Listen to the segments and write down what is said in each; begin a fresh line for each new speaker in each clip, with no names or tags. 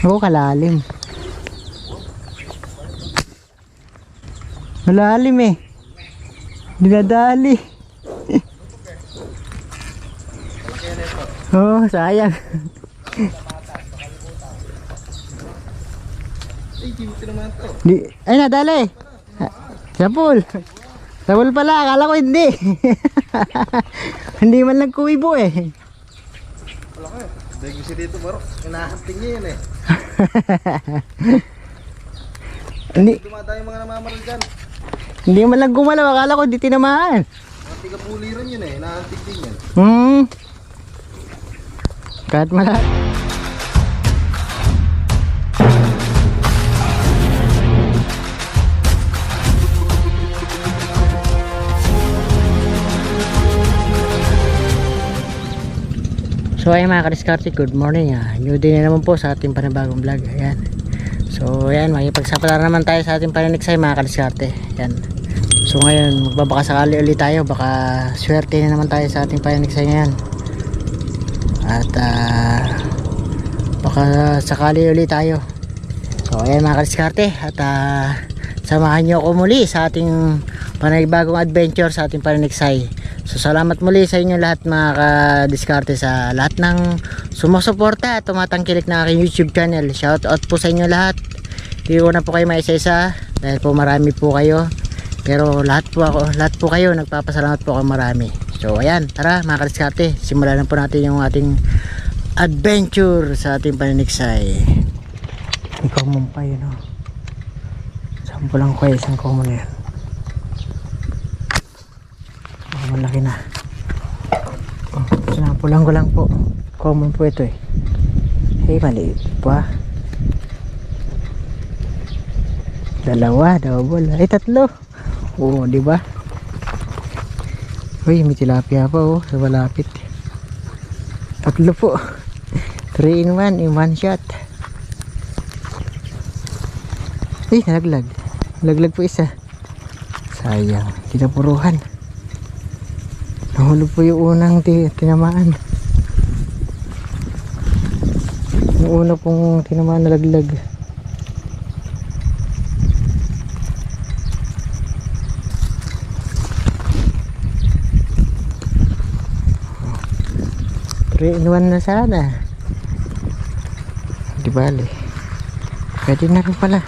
Oo, kalalim. Malalim eh. Dinadali. Oo, sayang. Ay, nadali. Sapul. Sapul pala, akala ko hindi. Hindi man lang kuwibo eh.
Wala ka eh. Dahil kasi dito baro, hinahanting niya yun eh.
Hindi,
Dumadaan yung mga namamaril dyan.
hindi man lang gumalaw, akala ko hindi tinamaan.
Mga tiga-puliran yun eh, hinahanting din yan.
Kahit malaki. So ayan mga kadiskarte, good morning. New day na naman po sa ating panibagong vlog. Ayan. So ayan, makipagsapalaran naman tayo sa ating paniniksay mga kadiskarte. Ayan. So ngayon, magbabaka sakali ulit tayo. Baka swerte na naman tayo sa ating paniniksay ngayon. At baka sakali ulit tayo. So ayan mga kadiskarte. At samahan nyo ako muli sa ating panibagong adventure sa ating paniniksay. So salamat muli sa inyo lahat mga kadiskarte, sa lahat ng sumusuporta at tumatangkilik na aking YouTube channel. Shout out po sa inyo lahat. Hindi ko na po kayo maisa-isa dahil po marami po kayo. Pero lahat po kayo nagpapasalamat po ako marami. So ayan, tara mga kadiskarte, simulan na po natin yung ating adventure sa ating paniniksay. Ikaw mong pa yun, oh. Sampo lang ko, isang ko muna yan. Malaki na. Sinapulang ko lang po. Common po ito eh. Hey, maliit pa. Dalawa, double. Ay, tatlo. Oo, di ba? Uy, may tilapia pa oh, sa malapit. Tatlo po. 3 in 1, in one shot. Ay, nalaglag. Nalaglag po isa. Sayang, tinapuruhan. Nahulog po yung unang tinamaan. Yung una pong tinamaan na laglag. Three in one na sana. Di bali. Pwede na rin pala.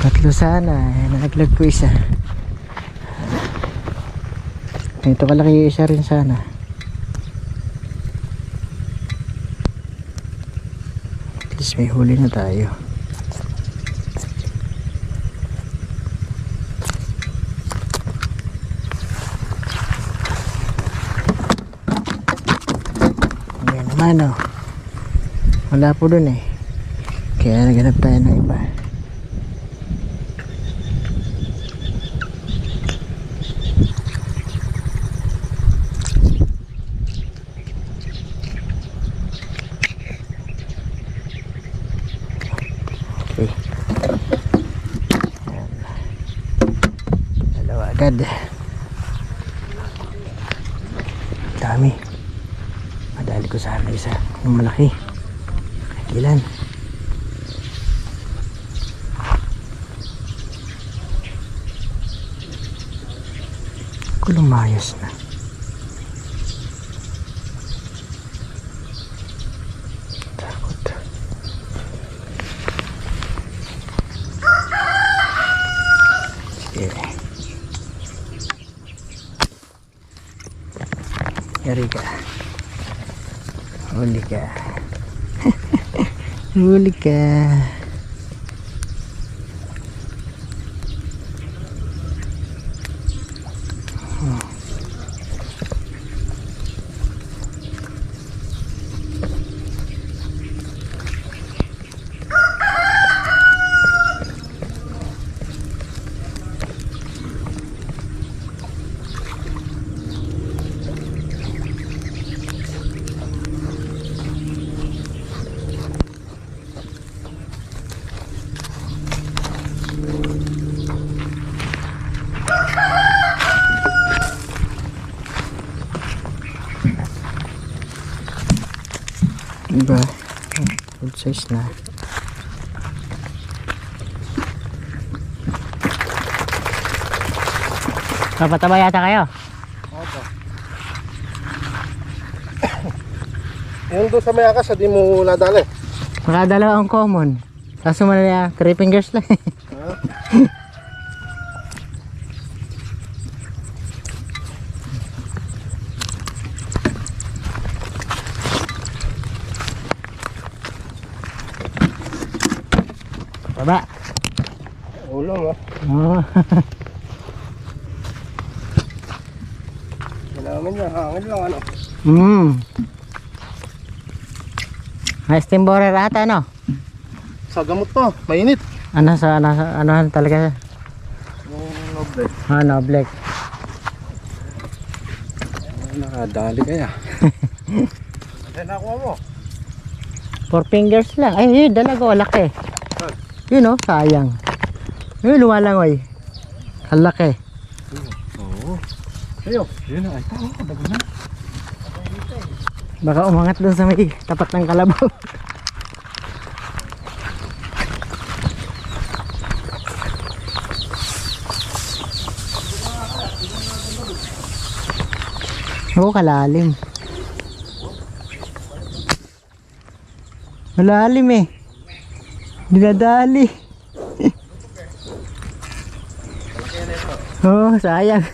Tatlo sana, nalaglag po isa. Ito kalaki isa rin sana. At least may huli na tayo. Ayan naman oh. Wala po dun eh. Kaya naghanap tayo ng iba. Dalawa agad. Dami. Madali ko sana isa yung malaki. Ilan? Lumayas na. Takot. Sige. Yari ka. Huli ka. Huli ka. Diba? Good size na. Papataba yata kayo?
Opo. Yung doon sa may akas, di mo nadali.
Makadalawa ang common. Kaso man na 3 fingers lang. Baba.
Ulong ah.
Oh.
Kailangan niya, hangin lang ano.
Nice timborer ata, no?
Sa gamot to, mainit.
Ano talaga?
Yung noble.
Noblek.
Nakadali kaya. Ay, nakuha mo.
4 fingers lang. Ay, yun, dalaga, laki. Yun, oh, sayang. Yun, lumalangoy. Kalaki.
Oo. Ayo. Yun na, ay tao, dagan na.
Baka umangat dun sa may tapat ng kalabaw. Oo, kalalim. Malalim eh. Dinadali. Oo, sayang.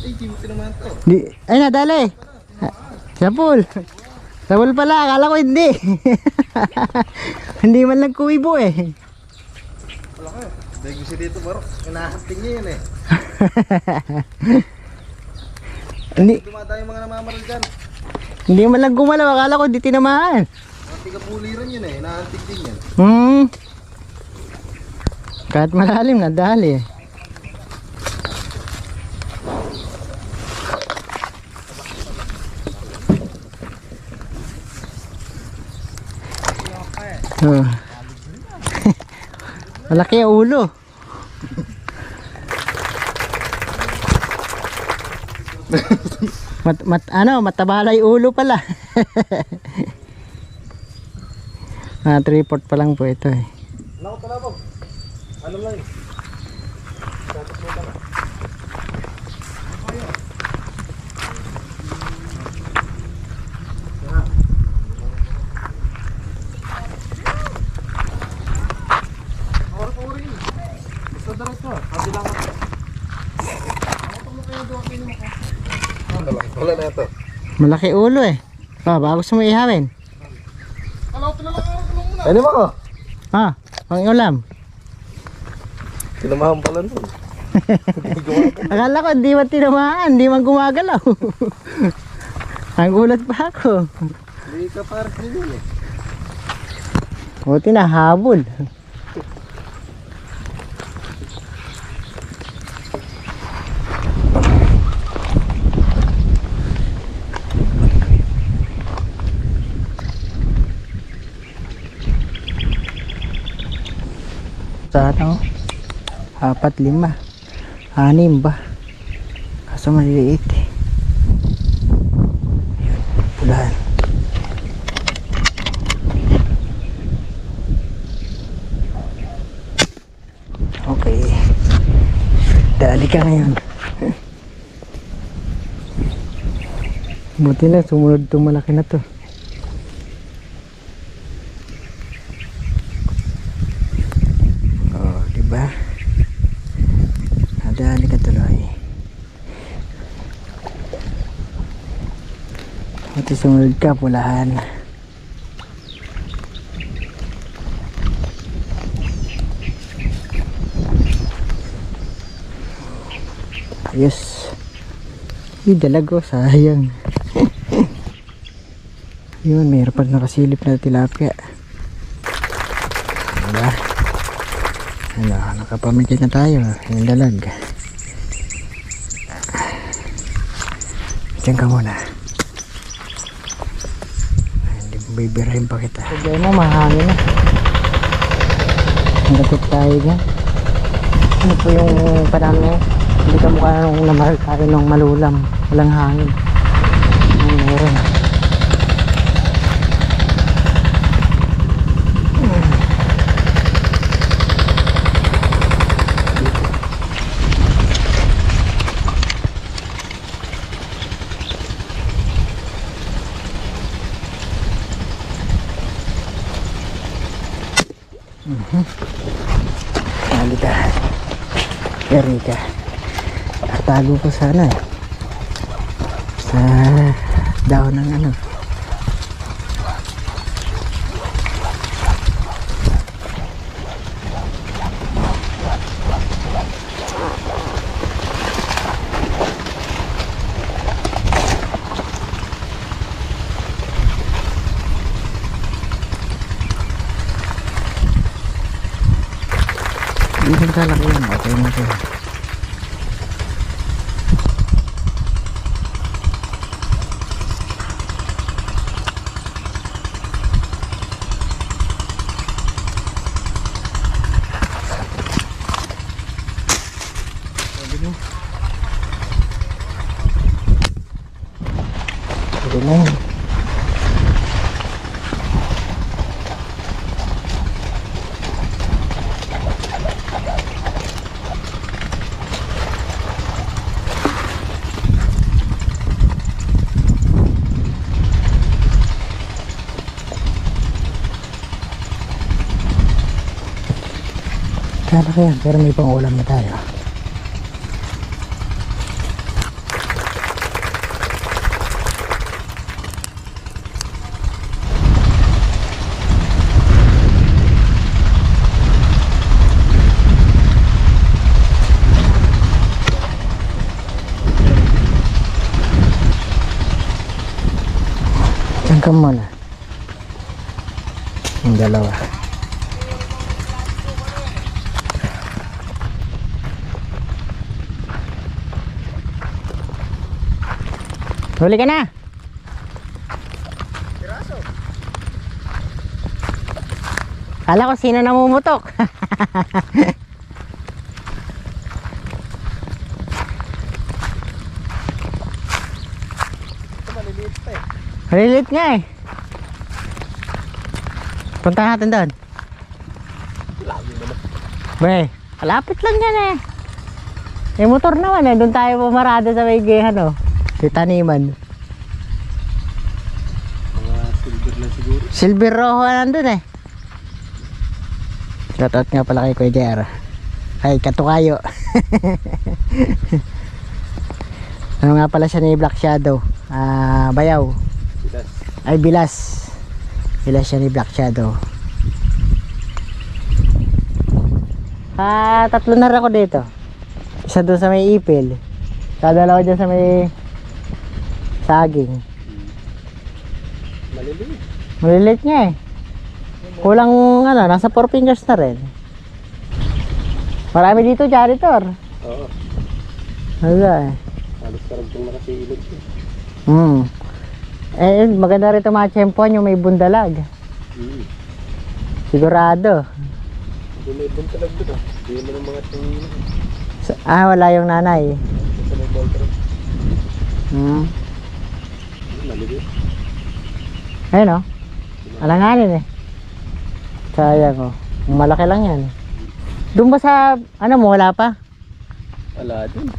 Ay, di mo tinaman to.
Ay, nadali. Sa pool. Sa pool pala, akala ko hindi. Hindi man lang kuwibo eh.
Wala ka. Dahil gusto dito, baro. Inahanting niya yun eh.
Hindi,
Dumadayo yung mga namamaril dyan.
hindi man lang gumalaw, akala ko hindi tinamaan.
Mga tiga-puliran yun eh. Inahanting din yan.
Kahit malalim, nadali eh. Oh. Malaki ang ulo. Matabalay ulo pala. 3/4 pa lang po ito eh.
Naku talabog. Ano lang yun? Wala na ito.
Malaki ulo eh. Bago sa may ihawin.
Ano ba ko?
Pang ulam.
Tinamahan pala nun.
Akala ko hindi man tinamaan, hindi man gumagalaw. Ang gulat pa ako.
Hindi ka parang yun eh.
Buti na habol. Sa ano? 4, 5, 6 ba? Kaso maliliit eh. Ayun, pulahan. Okay. Dali ka ngayon. Buti na sumunod itong malaki na to. Oh, diba? Nadali ka tuloy. Buti sumunod ka, pulahan. Ayos. Yung dalago, sayang. Yun, mayroon pa nakasilip na tilapia. Diba? Ano, nakapamikit na tayo. Yung dalag. Diyan ka muna. Hindi mo bibirahin pa kita. Diyan mo, mahangin na. Nagkit tayo dyan. Ano po yung panahon na yun? Hindi ka mukha nung namahal tayo nung malulam. Walang hangin. bakuran. Halika. Erika. Tago ko sana eh. Sa dahon ng ano. Hindi nang kalaki yan. Okay na ito. Pwede na yun. Kala ko yan, pero may pang ulam na tayo. Diyan ka muna. Yung dalawa. Huli ka na.
Piraso.
Kala ko sino namumutok.
Ito maliliit pa eh.
Maliliit nga eh. Punta natin doon.
Lagi naman.
Bre, kalapit lang yan eh. May motor naman eh. Doon tayo pumarada sa may ano. Si taniman.
Mga silver lang siguro.
Silver rojo nandun eh. Shoutout nga pala kay Kuya JR. Ay, katukayo. Ano nga pala siya ni Black Shadow? Bayaw.
Bilas.
Ay, Bilas. Bilas siya ni Black Shadow. Tatlo na rin ako dito. Isa doon sa may ipil. Dalawa dyan sa may saging.
Maliliit.
Maliliit nga eh. Kulang ano, nasa 4 fingers na rin. Marami dito, janitor.
Oo.
Ano eh.
Halos karagtong nakasilog eh.
Maganda rin ito mga tsempuan yung may bundalag. Sigurado.
Hindi may buntalag doon ah. Hindi mo ng mga tingin.
Wala yung nanay.
Sa may boltron. Maliliit.
Ayun o. Alanganin eh. Sayang o. Malaki lang yan. Doon ba sa, ano mo, wala pa?
Wala din.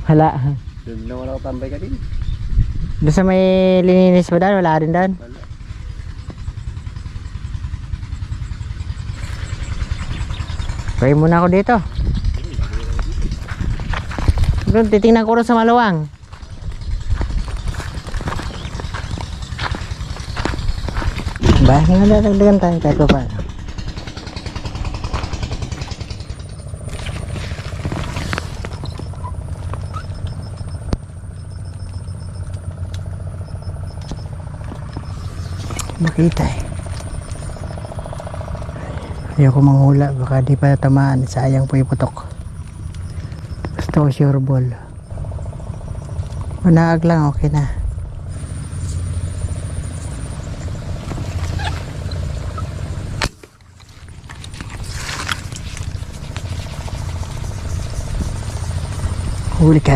Wala.
Doon lang wala ko tambay ka din.
Doon sa may lininis mo daan, wala rin daan.
Wala.
Pray muna ako dito. Doon, titingnan ko rin sa maluwang. Bahay nga dadagdagan tayo kahit pa paano. Makita eh. Ayoko manghula, baka di pa tamaan, sayang po iputok. Gusto ko sure ball. Manaag lang, okay na. Huli ka.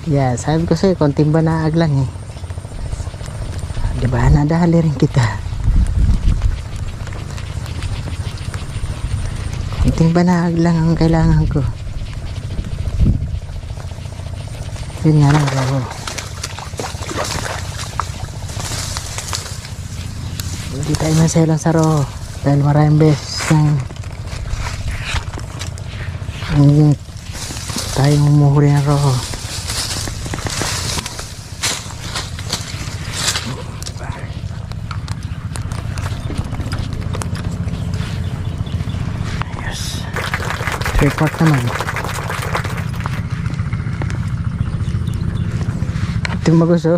Yeah, sabi ko sa'yo, konting banaag lang eh. Diba, nadali rin kita. Kunting banahag lang ang kailangan ko. Yun nga lang, bro. Hindi tayo maselang sa roho dahil maraming beses ang tayong humuhuli ng roho. Yes, 3/4 naman. Ito yung magusto.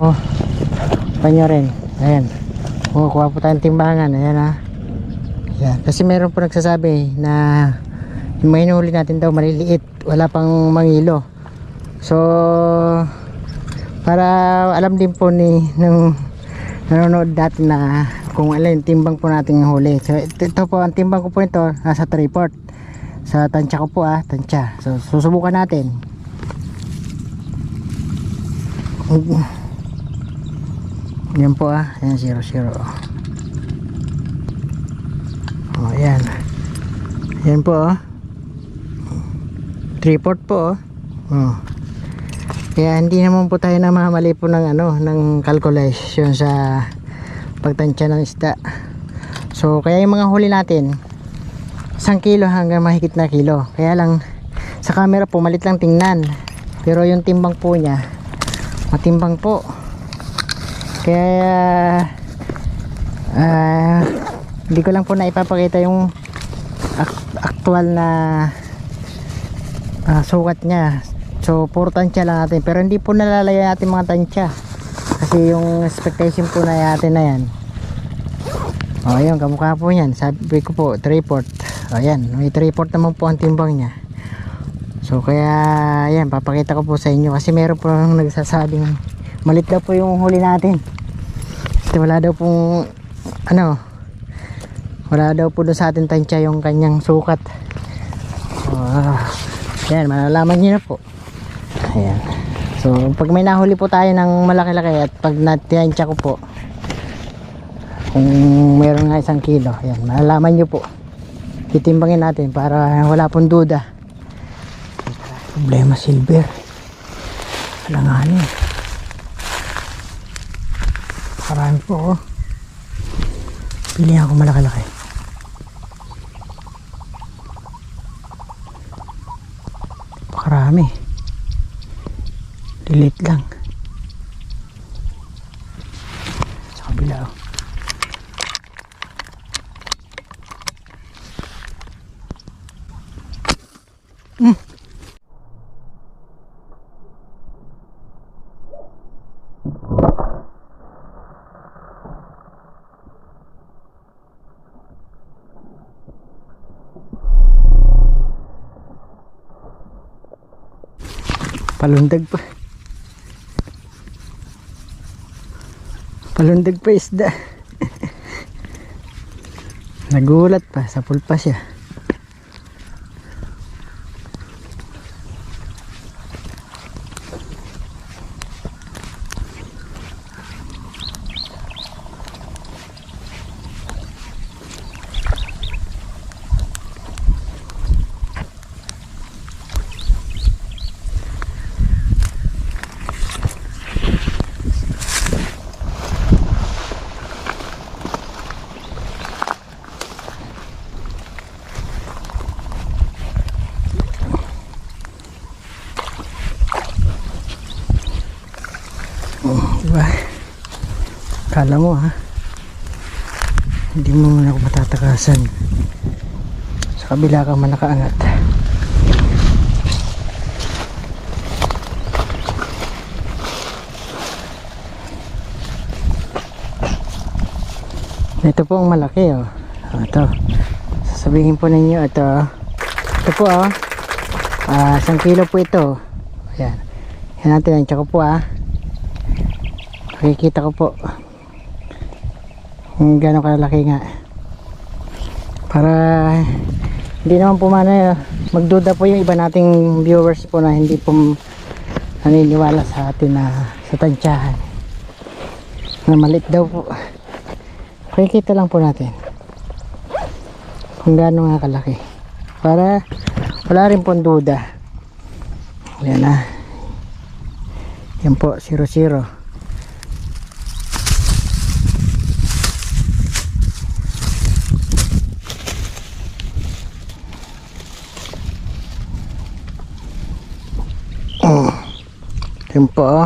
Oh, panyo rin. Ayan. Kuha po tayong timbangan. Ayan ha. Ayan. Kasi meron po nagsasabi na yung mga hinuli natin daw maliliit. Wala pang mangilo. So, para alam din po nung nanonood natin na kung alin timbang po natin yung huli. So, ito po, ang timbang ko po ito nasa 3/4. Sa tansya ko po tansya. So, susubukan natin. Yan po ayan 0-0. Oh, ayan. Ayan po 3/4 po oh. Kaya hindi naman po tayo namamali po ng ng calculation sa pagtansya ng isda. So kaya yung mga huli natin 1 kilo hanggang mahigit na kilo. Kaya lang sa camera po malit lang tingnan, pero yung timbang po niya matimbang po. Kaya hindi ko lang po na ipapakita yung actual na sukat niya. So puro tansya lang natin, pero hindi po nalalaya natin mga tansya kasi yung expectation po na natin na yan. O ayun, kamukha po yan. Sabi ko po 3/4. Ayan, may 3/4 naman po ang timbang niya. So kaya ayan, papakita ko po sa inyo kasi meron po nagsasabing malit daw po yung huli natin. Wala daw pong wala daw po doon sa atin tansya yung kanyang sukat. Ayan, malalaman nyo na po. Ayan. So pag may nahuli po tayo ng malaki-laki at pag natiyansya ko po kung meron nga 1 kilo, ayan, malalaman nyo po. Titimbangin natin para wala pong duda. Problema silver. Alanganin. Marami po pilihan ko malaki-laki. Pakarami. Lilit lang sa kabila palundag pa isda. Nagulat pa, sa pulpa siya. Diba? Kala mo hindi mo man ako matatakasan. Sa kabila ka man nakaangat. Ito po ang malaki Ito. Sasabihin po ninyo ito. Ito po 1 kilo po ito. Ayan. Yan natin. Tsaka po nakikita ko po kung gano'ng kalaki nga. Para hindi naman po magduda po yung iba nating viewers po na hindi po naniniwala sa atin na sa tansyahan. Na maliit daw po. Pakikita lang po natin kung gaano nga kalaki para wala rin pong duda. Yan yan po 00. Yan po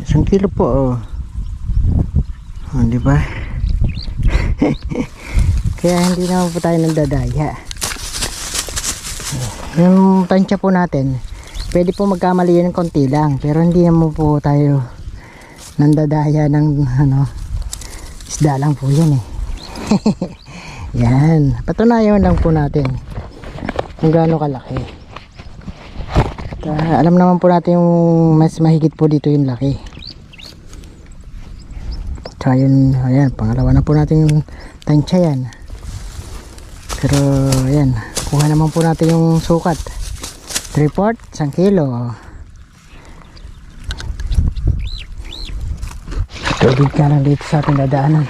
1 kilo po di ba? Kaya hindi naman po tayo nandadaya. Yung tansya po natin pwede po magkamali ng konti lang, pero hindi naman po tayo nandadaya ng isda lang po yan yan, patunayan lang po natin kung gaano kalaki. At, alam naman po natin yung mas mahigit po dito yung laki. Tsaka yun, ayan, pangalawa na po natin yung tansya yan. Pero ayan, kuha naman po natin yung sukat 3/4, 1 kilo. Tubig ka lang dito sa ating dadaanan.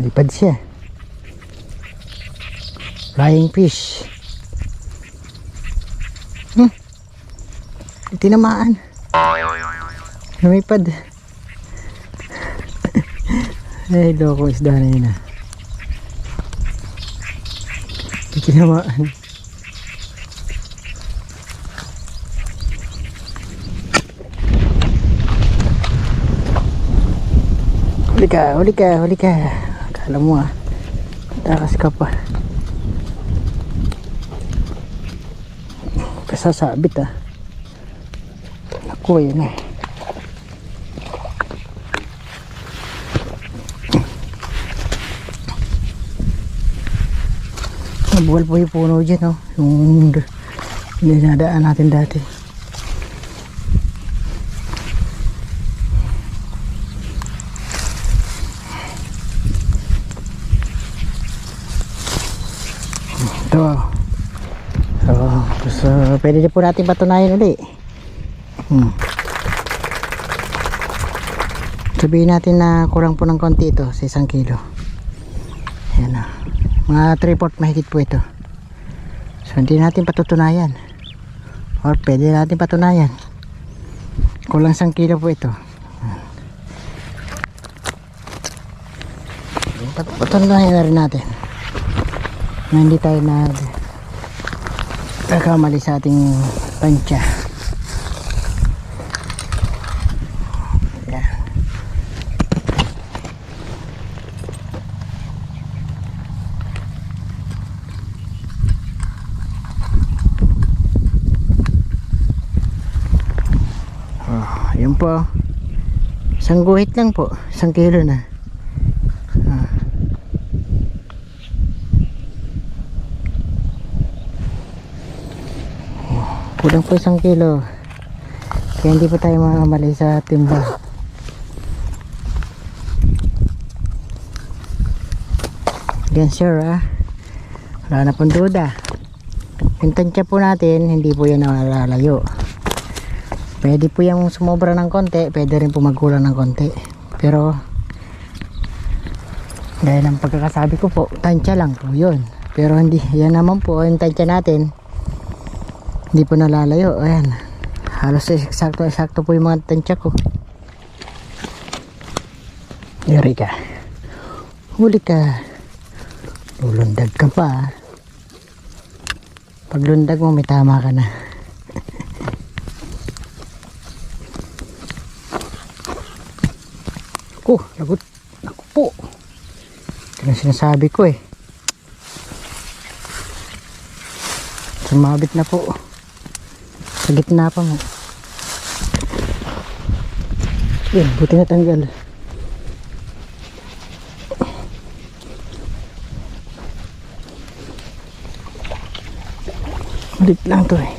Lipad siya. Flying fish. Tinamaan. Lumipad. Ay, loko isda na yun Tinamaan. Huli ka. Akala mo takas ka pa. Kasasabit Ako yun Nabuhal po yung puno dyan yung dinadaan natin dati. Ito. So pwede din po natin patunayan ulit. Sabihin natin na kurang po ng konti ito sa 1 kilo. Ayan mga 3/4 mahigit po ito. So hindi natin patutunayan. Or pwede natin patunayan. Kulang 1 kilo po ito. Patunayan na rin natin na hindi tayo nagkamali sa ating tansya. Yan. Yun po. 1 guhit lang po. 1 kilo na. Kulang po 1 kilo. Kaya hindi po tayo makamali sa timba. Yan sure wala na pong duda. Yung tansya po natin hindi po yan nalalayo. Pwede po yung sumobra ng konti, pwede rin po magkulang ng konti. Pero dahil ang pagkakasabi ko po, tansya lang po yun. Pero hindi, yan naman po yung tansya natin hindi po nalalayo. Ayan, halos eksakto po yung mga tansya ko. Yari ka, huli ka, lulundag ka pa. Paglundag mo, may tama ka na. Lagot. Ako po. Ito na sinasabi ko eh. Sumabit na po. Sa gitna pa mo. Yan, buti na tanggal. Ulit lang to eh.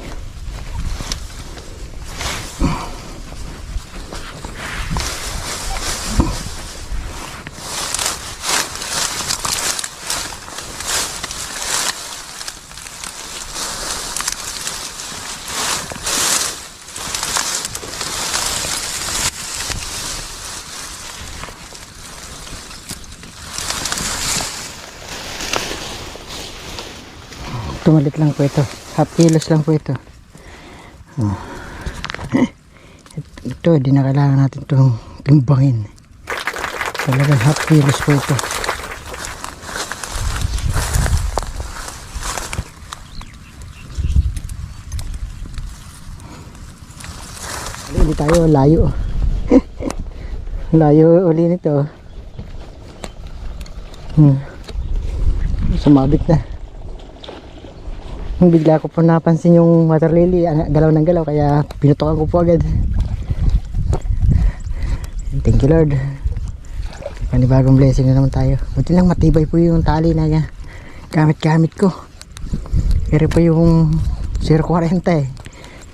Tumalit lang po ito. Half kilos lang po ito. Ito, di na kailangan natin itong timbangin. Talagang half kilos po ito. Hindi tayo, layo. Layo uli nito. Sumabit na. Bigla ko po napansin yung water lily, galaw ng galaw, kaya pinutokan ko po agad. Thank you Lord. Panibagong blessing na naman tayo. Buti lang matibay po yung tali na gamit ko. Pero po yung 0.40 eh.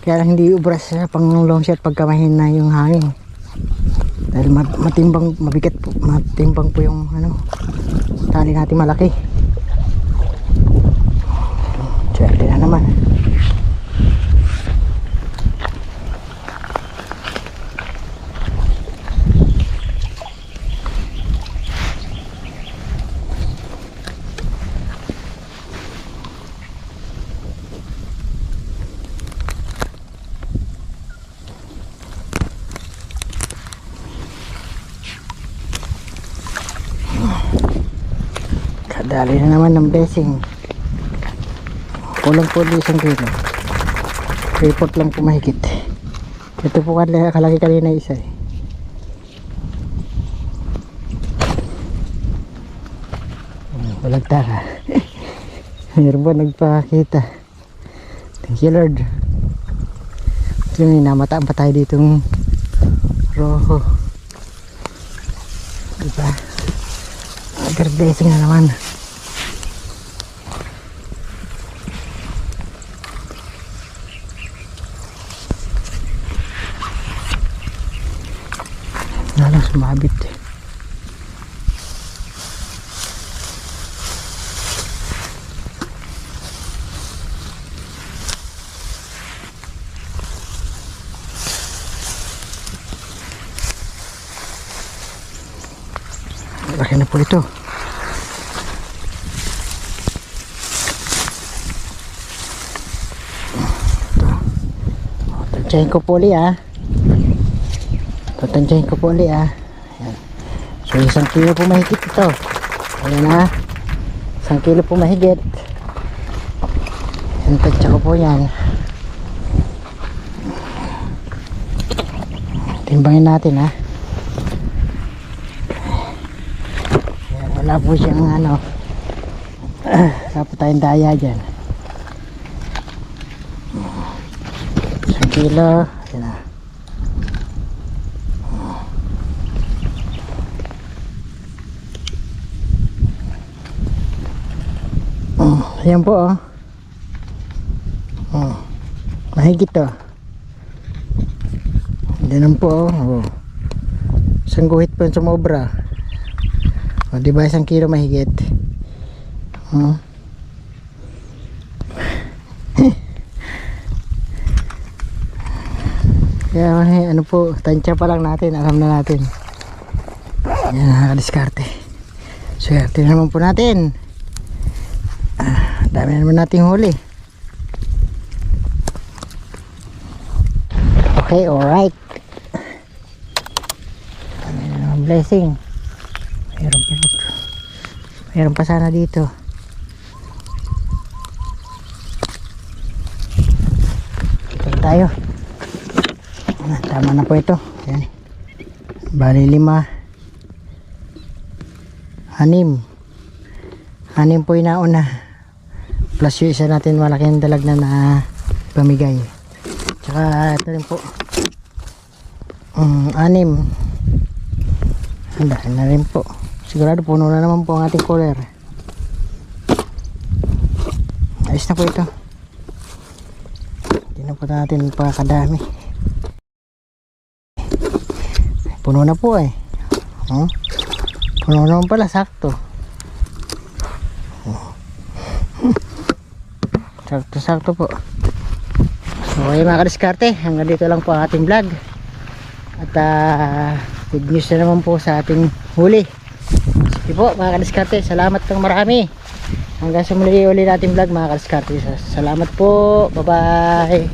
Kaya lang hindi ubras sa pang long shot pagka mahina yung hangin. Dahil matimbang, mabigat po, matimbang po yung tali natin malaki. Swerte na naman. Kadali na naman ng blessing. Kulang po di 1 kilo. Report lang po mahigit. Ito po kalaki kanina isa eh. Walang taka. Mayroon ba nagpakita? Thank you Lord. Yung namataan pa tayo ditong roho. Diba? Another blessing na naman. Nalang sumabit eh. Laki na po ito. Tansyahin ko po ulit Tansyahin ko po ulit Ayan. So 1 kilo po mahigit ito. Ayan na. 1 kilo po mahigit. Tansya ko po yan. Timbangin natin wala po siyang wala po tayong daya dyan. 1 kilo. Ayan na. Ayan po mahigit ganun po isang guhit po yung sumobra. Diba 1 kilo mahigit. Kaya ano po, tansya pa lang natin, alam na natin. Yan, nakakadiskarte. Swerte naman po natin. Dami na naman nating huli. Okay, alright. Dami na naman blessing. Mayroon pa sana dito. tayo. Tama na po ito. Ayan. Bali 5, 6 po yung nauna. Plus yung isa natin malaking dalag na pamigay. Tsaka ito rin po. 6. Handa na rin po. Sigurado puno na naman po ang ating cooler. Ayos na po ito. Hindi na po natin pakakadami. Puno na po eh. Puno naman pala, sakto. Sakto po. So ayun mga kadiskarte, hanggang dito lang po ang ating vlog. At good news na naman po sa ating huli. Sige po mga kadiskarte, salamat ng marami. Hanggang sa muli uli nating vlog mga kadiskarte. Salamat po, bye bye.